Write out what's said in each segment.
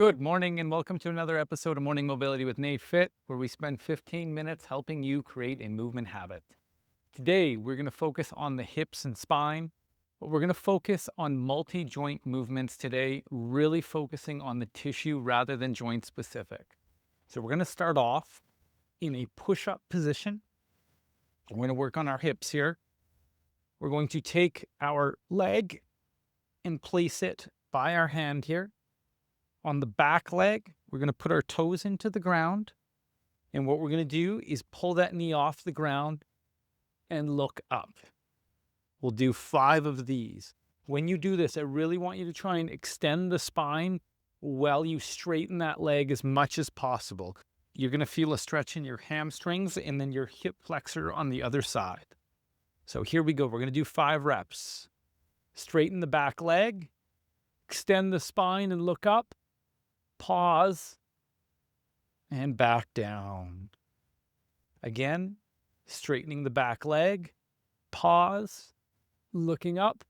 Good morning and welcome to another episode of Morning Mobility with NATEFIT, where we spend 15 minutes helping you create a movement habit. Today, we're going to focus on the hips and spine, but we're going to focus on multi-joint movements today, really focusing on the tissue rather than joint specific. So we're going to start off in a push-up position. We're going to work on our hips here. We're going to take our leg and place it by our hand here. On the back leg, we're going to put our toes into the ground. And what we're going to do is pull that knee off the ground and look up. We'll do 5 of these. When you do this, I really want you to try and extend the spine while you straighten that leg as much as possible. You're going to feel a stretch in your hamstrings and then your hip flexor on the other side. So here we go. We're going to do 5 reps. Straighten the back leg, extend the spine and look up. Pause, and back down. Again, straightening the back leg, pause, looking up,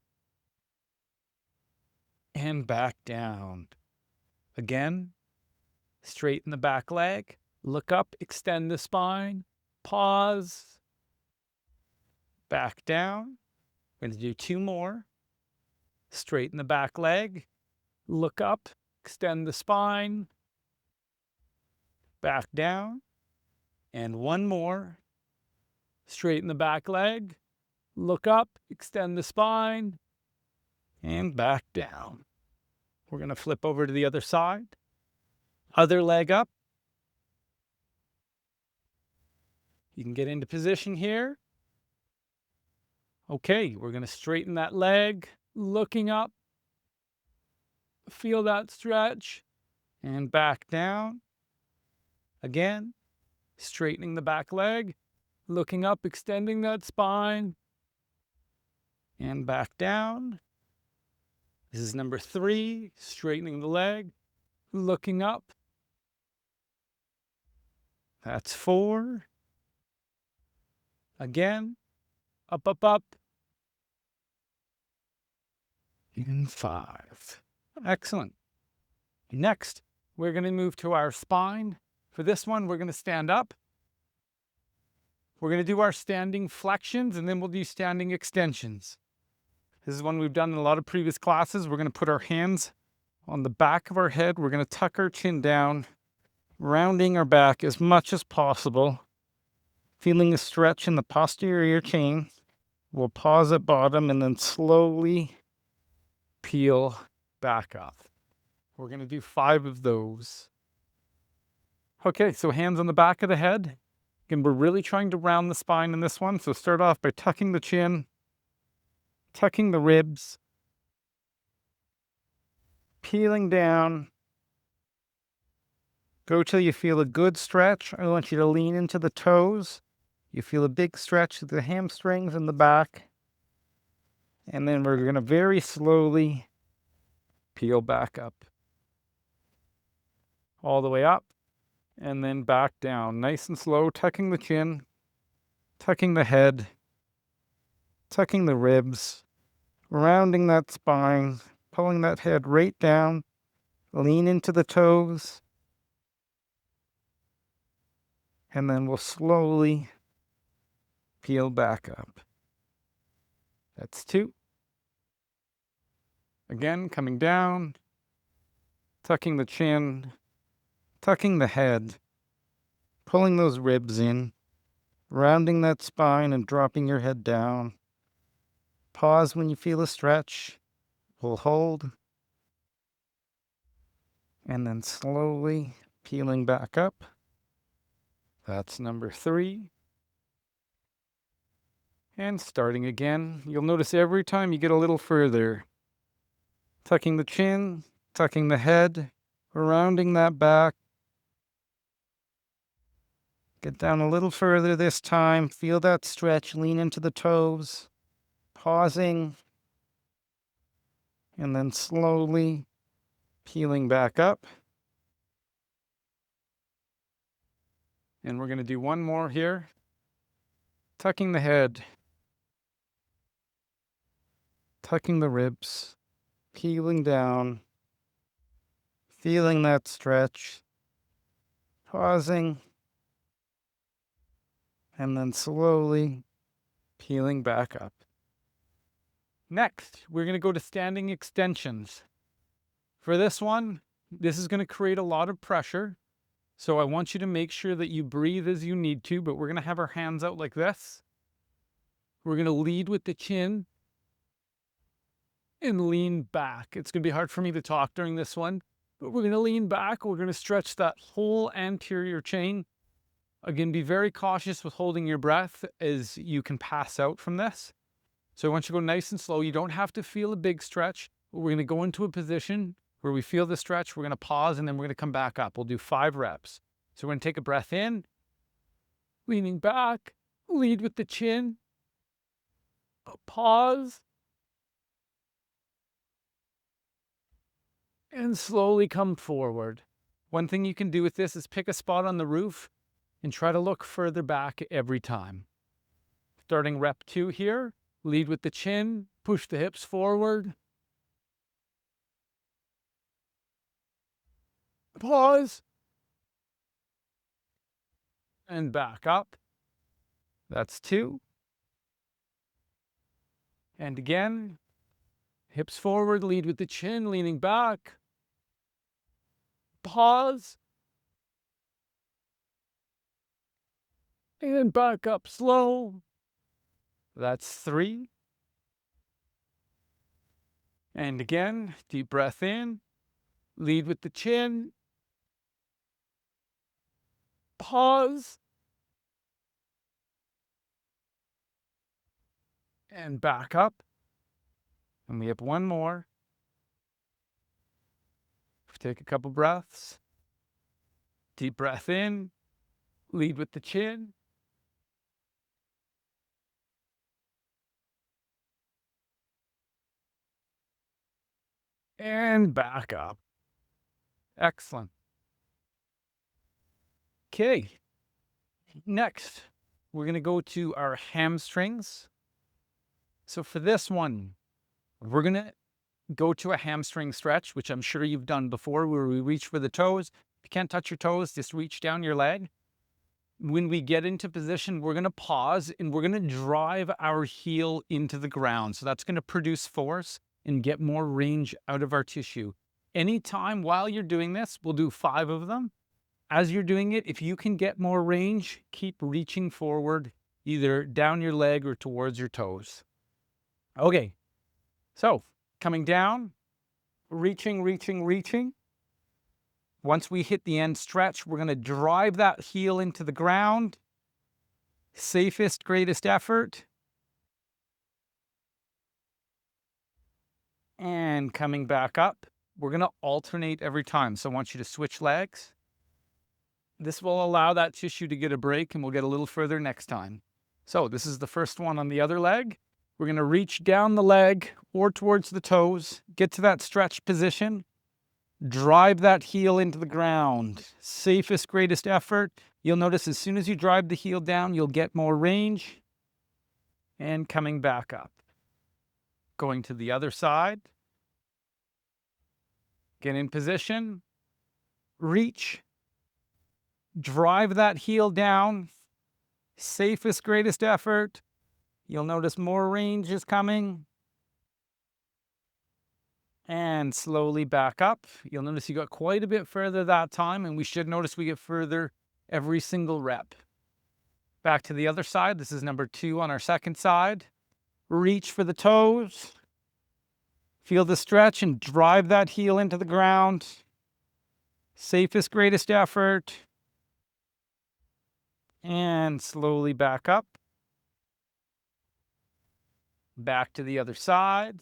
and back down. Again, straighten the back leg, look up, extend the spine, pause, back down. We're going to do 2 more. Straighten the back leg, look up, extend the spine, back down, and 1 more. Straighten the back leg, look up, extend the spine, and back down. We're going to flip over to the other side. Other leg up. You can get into position here. Okay, we're going to straighten that leg, looking up. Feel that stretch, and back down. Again, straightening the back leg, looking up, extending that spine, and back down. This is number 3, straightening the leg, looking up. That's 4. Again, up, up, up. And 5. Excellent. Next, we're going to move to our spine. For this one, we're going to stand up. We're going to do our standing flexions, and then we'll do standing extensions. This is one we've done in a lot of previous classes. We're going to put our hands on the back of our head. We're going to tuck our chin down, rounding our back as much as possible, feeling a stretch in the posterior chain. We'll pause at bottom and then slowly peel back up. We're going to do 5 of those. Okay, so hands on the back of the head. Again, we're really trying to round the spine in this one. So start off by tucking the chin, tucking the ribs, peeling down. Go till you feel a good stretch. I want you to lean into the toes. You feel a big stretch to the hamstrings in the back. And then we're going to very slowly peel back up. All the way up. And then back down. Nice and slow, tucking the chin, tucking the head, tucking the ribs, rounding that spine, pulling that head right down. Lean into the toes. And then we'll slowly peel back up. That's 2. Again, coming down, tucking the chin, tucking the head, pulling those ribs in, rounding that spine and dropping your head down. Pause when you feel a stretch. We'll hold. And then slowly peeling back up. That's number 3. And starting again. You'll notice every time you get a little further. Tucking the chin, tucking the head, rounding that back. Get down a little further this time. Feel that stretch. Lean into the toes. Pausing. And then slowly peeling back up. And we're going to do 1 more here. Tucking the head. Tucking the ribs. Peeling down. feeling that stretch, pausing, and then slowly peeling back up. Next, we're going to go to standing extensions. For this one, this is going to create a lot of pressure. So I want you to make sure that you breathe as you need to, but we're going to have our hands out like this. We're going to lead with the chin and lean back. It's going to be hard for me to talk during this one, but we're going to lean back. We're going to stretch that whole anterior chain. Again, be very cautious with holding your breath as you can pass out from this. So I want you to go nice and slow. You don't have to feel a big stretch, but we're going to go into a position where we feel the stretch. We're going to pause and then we're going to come back up. We'll do 5 reps. So we're going to take a breath in, leaning back, lead with the chin, pause, and slowly come forward. One thing you can do with this is pick a spot on the roof and try to look further back every time. Starting rep 2 here, lead with the chin, push the hips forward, pause, and back up. That's 2. And again, hips forward, lead with the chin, leaning back, pause, and back up slow. That's 3. And again, deep breath in, lead with the chin, pause, and back up. And we have 1 more. Take a couple breaths. Deep breath in, lead with the chin, and back up. Excellent. Okay. Next, we're going to go to our hamstrings. So for this one, we're going to go to a hamstring stretch, which I'm sure you've done before, where we reach for the toes. If you can't touch your toes, just reach down your leg. When we get into position, we're going to pause and we're going to drive our heel into the ground. So that's going to produce force and get more range out of our tissue. Anytime while you're doing this, we'll do 5 of them. As you're doing it, if you can get more range, keep reaching forward, either down your leg or towards your toes. Okay, so coming down, reaching, reaching, reaching. Once we hit the end stretch, we're going to drive that heel into the ground. Safest, greatest effort. And coming back up, we're going to alternate every time. So I want you to switch legs. This will allow that tissue to get a break and we'll get a little further next time. So this is the first one on the other leg. We're going to reach down the leg or towards the toes, get to that stretch position, drive that heel into the ground. Safest, greatest effort. You'll notice as soon as you drive the heel down, you'll get more range. And coming back up. Going to the other side. Get in position. Reach. Drive that heel down. Safest, greatest effort. You'll notice more range is coming. And slowly back up. You'll notice you got quite a bit further that time, and we should notice we get further every single rep. Back to the other side. This is number 2 on our second side. Reach for the toes. Feel the stretch and drive that heel into the ground. Safest, greatest effort. And slowly back up. Back to the other side.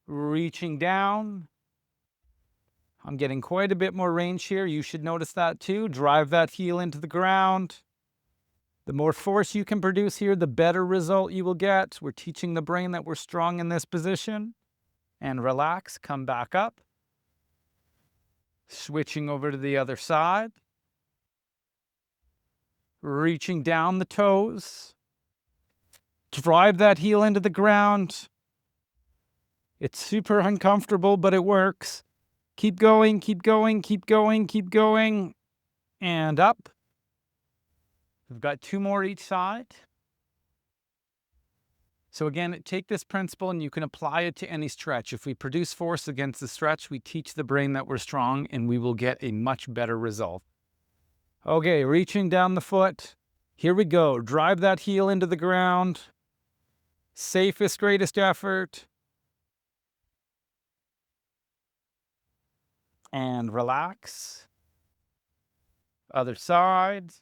Reaching down. I'm getting quite a bit more range here. You should notice that too. Drive that heel into the ground. The more force you can produce here, the better result you will get. We're teaching the brain that we're strong in this position. And relax, come back up. Switching over to the other side. Reaching down the toes. Drive that heel into the ground. It's super uncomfortable, but it works. Keep going, keep going, keep going, keep going. And up. We've got 2 more each side. So again, take this principle and you can apply it to any stretch. If we produce force against the stretch, we teach the brain that we're strong and we will get a much better result. Okay, reaching down the foot. Here we go. Drive that heel into the ground. Safest, greatest effort. And relax. Other side.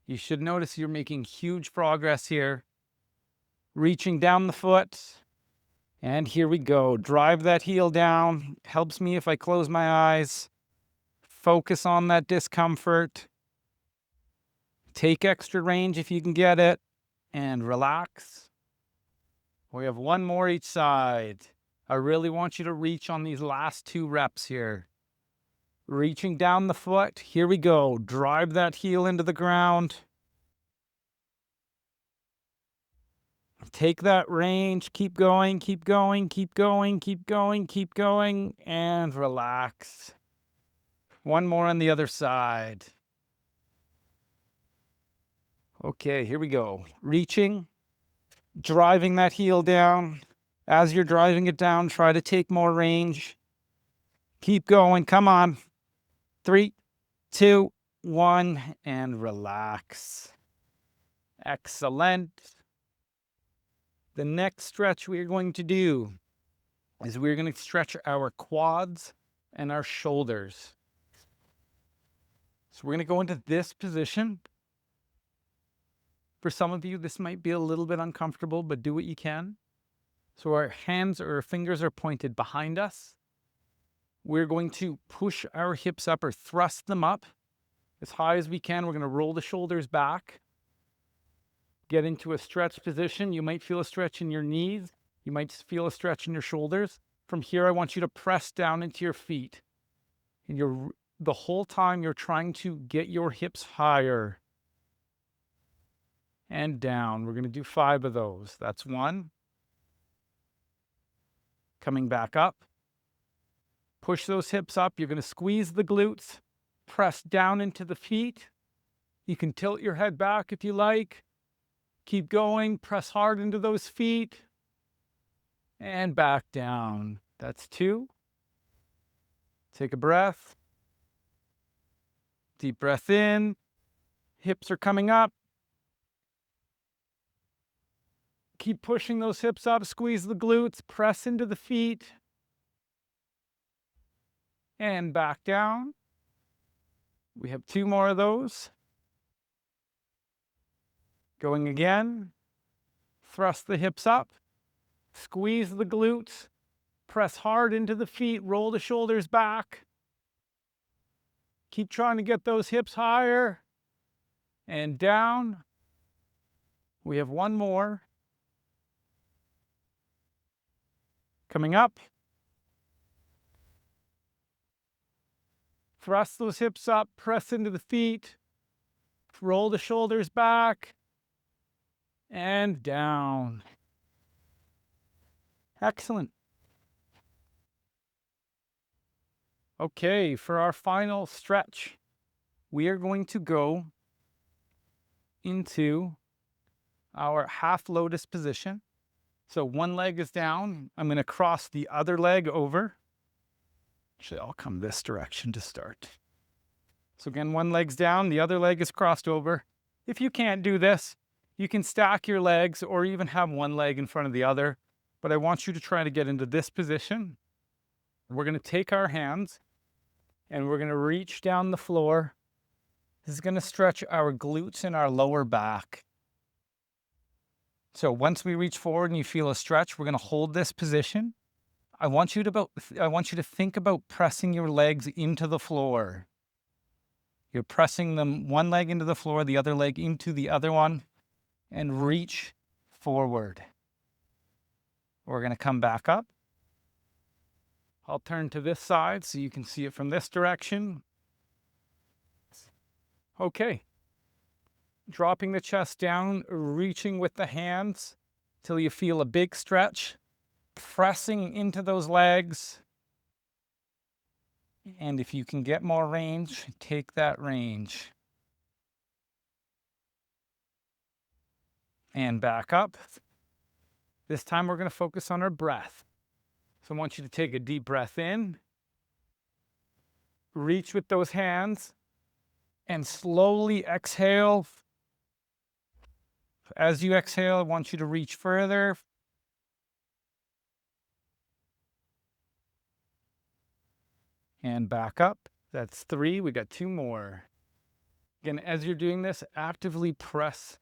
You should notice you're making huge progress here. Reaching down the foot. And here we go. Drive that heel down. Helps me if I close my eyes. Focus on that discomfort. Take extra range if you can get it. And relax. We have 1 more each side. I really want you to reach on these last 2 reps here. Reaching down the foot. Here we go. Drive that heel into the ground. Take that range. Keep going, keep going, keep going, keep going, keep going, and relax. 1 more on the other side. Okay, here we go. Reaching, driving that heel down. As you're driving it down, try to take more range. Keep going. Come on. 3, 2, 1, and relax. Excellent. The next stretch we are going to do is we're going to stretch our quads and our shoulders. So we're going to go into this position. For some of you, this might be a little bit uncomfortable, but do what you can. So our hands or our fingers are pointed behind us. We're going to push our hips up or thrust them up as high as we can. We're going to roll the shoulders back. Get into a stretch position. You might feel a stretch in your knees. You might feel a stretch in your shoulders. From here, I want you to press down into your feet. And the whole time you're trying to get your hips higher. And down. We're going to do 5 of those. That's 1. Coming back up. Push those hips up. You're going to squeeze the glutes. Press down into the feet. You can tilt your head back if you like. Keep going. Press hard into those feet. And back down. That's 2. Take a breath. Deep breath in. Hips are coming up. Keep pushing those hips up. Squeeze the glutes. Press into the feet. And back down. We have 2 more of those. Going again. Thrust the hips up. Squeeze the glutes. Press hard into the feet. Roll the shoulders back. Keep trying to get those hips higher. And down. We have 1 more. Coming up. Thrust those hips up. Press into the feet. Roll the shoulders back. And down. Excellent. Okay, for our final stretch, we are going to go into our half lotus position. So 1 leg is down. I'm going to cross the other leg over. Actually, I'll come this direction to start. So again, 1 leg's down, the other leg is crossed over. If you can't do this, you can stack your legs or even have 1 leg in front of the other. But I want you to try to get into this position. We're going to take our hands and we're going to reach down the floor. This is going to stretch our glutes and our lower back. So once we reach forward and you feel a stretch, we're going to hold this position. I want you to think about pressing your legs into the floor. You're pressing them 1 leg into the floor, the other leg into the other one, and reach forward. We're going to come back up. I'll turn to this side so you can see it from this direction. Okay. Dropping the chest down, reaching with the hands till you feel a big stretch. Pressing into those legs. And if you can get more range, take that range. And back up. This time we're going to focus on our breath. So I want you to take a deep breath in, reach with those hands, and slowly exhale. As you exhale, I want you to reach further. And back up. That's 3. We got 2 more. Again, as you're doing this, actively press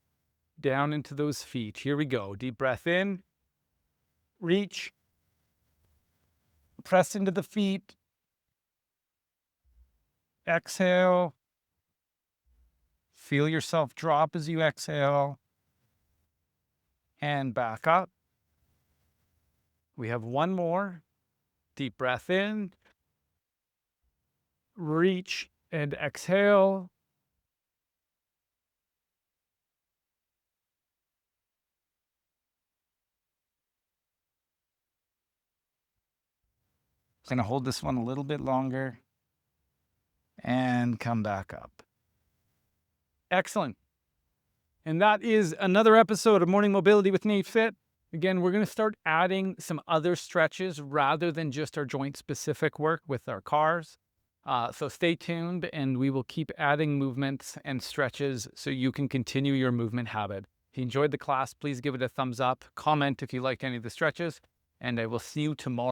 down into those feet. Here we go. Deep breath in, reach, press into the feet, exhale, feel yourself drop as you exhale, and back up. We have 1 more. Deep breath in, reach, and exhale. I'm going to hold this one a little bit longer and come back up. Excellent. And that is another episode of Morning Mobility with NATEFIT. Again, we're going to start adding some other stretches rather than just our joint-specific work with our cars. So stay tuned, and we will keep adding movements and stretches so you can continue your movement habit. If you enjoyed the class, please give it a thumbs up, comment if you liked any of the stretches, and I will see you tomorrow.